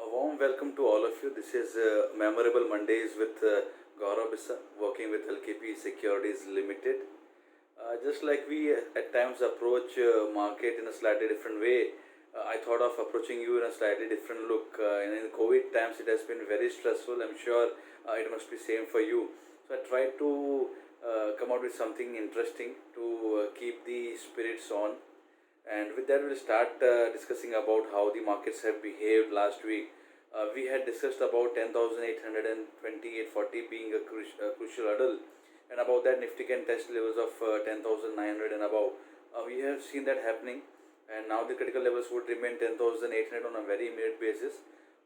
A warm welcome to all of you. This is Memorable Mondays with Gaurav Bissa, working with LKP Securities Limited. Just like we at times approach market in a slightly different way, I thought of approaching you in a slightly different look. And in COVID times, it has been very stressful. I'm sure it must be same for you. So I tried to come out with something interesting to keep the spirits on. And with that, we'll start discussing about how the markets have behaved last week. We had discussed about 10,828.40 being a crucial hurdle, and about that Nifty can test levels of 10,900 and above. We have seen that happening, and now the critical levels would remain 10,800 on a very immediate basis.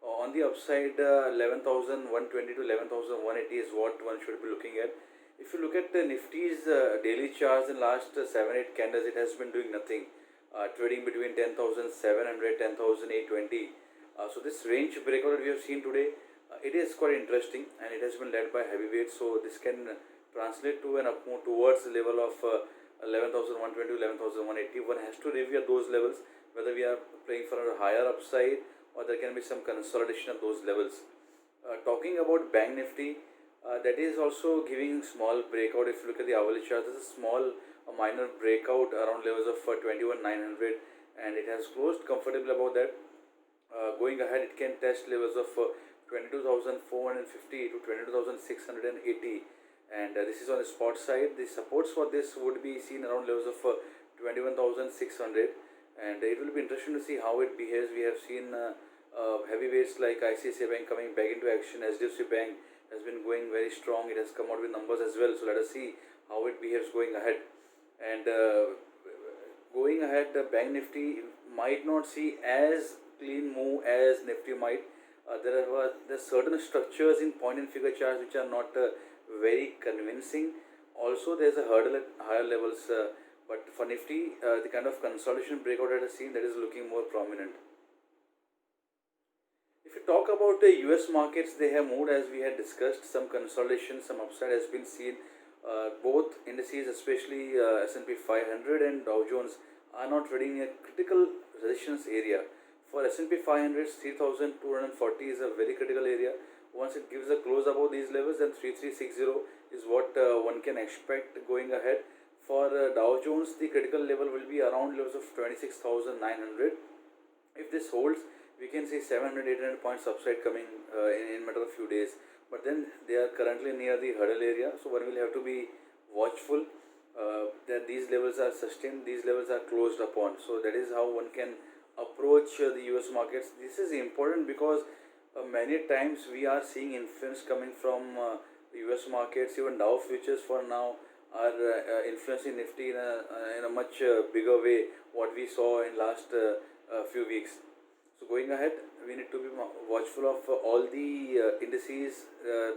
On the upside, 11,120 to 11,180 is what one should be looking at. If you look at the Nifty's daily charts in last 7-8 candles, it has been doing nothing, trading between 10,700 10,820. So this range breakout that we have seen today, it is quite interesting, and it has been led by heavyweights. So this can translate to an up move towards the level of 11,120 11,180. One has to review those levels whether we are playing for a higher upside or there can be some consolidation at those levels. Talking about Bank Nifty, that is also giving small breakout. If you look at the hourly chart, there's a small, a minor breakout around levels of 21,900, and it has closed comfortably above that. Going ahead, it can test levels of 22,450 to 22,680, and this is on the spot side. The supports for this would be seen around levels of 21,600, and it will be interesting to see how it behaves. We have seen heavyweights like ICICI Bank coming back into action. SDFC Bank has been going very strong. It has come out with numbers as well. So let us see how it behaves going ahead. And going ahead, the Bank Nifty might not see as clean move as Nifty might. There are certain structures in point and figure charts which are not very convincing. Also, there's a hurdle at higher levels. But for Nifty, the kind of consolidation breakout that I've seen, that is looking more prominent. If you talk about the US markets, they have moved as we had discussed. Some consolidation, some upside has been seen. Both indices, especially S&P 500 and Dow Jones, are now trading in a critical resistance area. For S&P 500, 3,240 is a very critical area. Once it gives a close above these levels, then 3360 is what one can expect going ahead. For Dow Jones, the critical level will be around levels of 26,900. If this holds, we can see 700 800 points upside coming in a matter of few days. But then they are currently near the hurdle area, so one will have to be watchful that these levels are sustained, these levels are closed upon. So that is how one can approach the US markets. This is important because many times we are seeing influence coming from US markets. Even Dow futures for now are influencing Nifty in a much bigger way what we saw in last few weeks. So going ahead, we need to be watchful of all the indices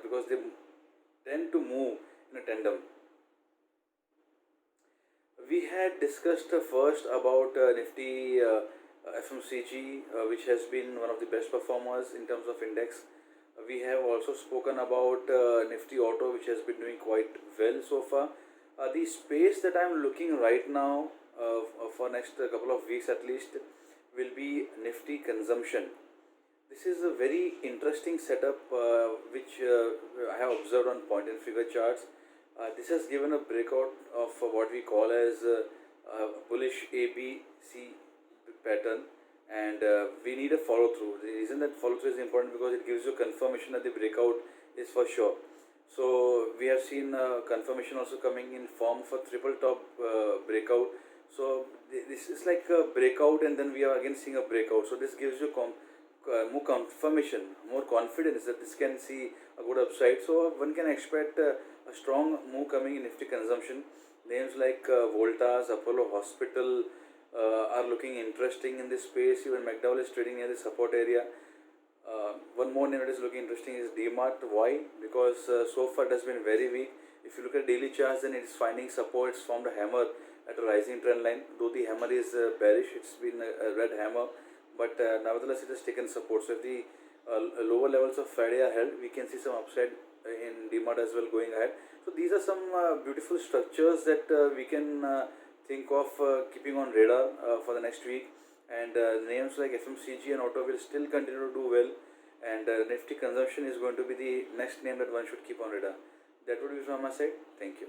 because they tend to move in a tandem. We had discussed first about Nifty FMCG, which has been one of the best performers in terms of index. We have also spoken about Nifty Auto, which has been doing quite well so far. The space that I am looking right now for next couple of weeks at least will be Nifty consumption. This is a very interesting setup which I have observed on point and figure charts. This has given a breakout of what we call as bullish ABC pattern, and we need a follow through. The reason that follow through is important because it gives you confirmation that the breakout is for sure. So we have seen confirmation also coming in form for triple top breakout. So this is like a breakout, and then we are again seeing a breakout. So this gives you more confirmation, more confidence that this can see a good upside. So one can expect a strong move coming in Nifty consumption. Names like Voltas, Apollo Hospital are looking interesting in this space. Even McDowell is trading near the support area. One more name that is looking interesting is DMart. Why? Because so far it has been very weak. If you look at daily charts, then it is finding support. It's formed a hammer at a rising trend line. Though the hammer is bearish, it's been a red hammer, but nevertheless it has taken support. So if the lower levels of Friday are held, we can see some upside in DMart as well going ahead. So these are some beautiful structures that we can think of keeping on radar for the next week. And names like FMCG and auto will still continue to do well. and Nifty consumption is going to be the next name that one should keep on radar. That would be from my side. Thank you.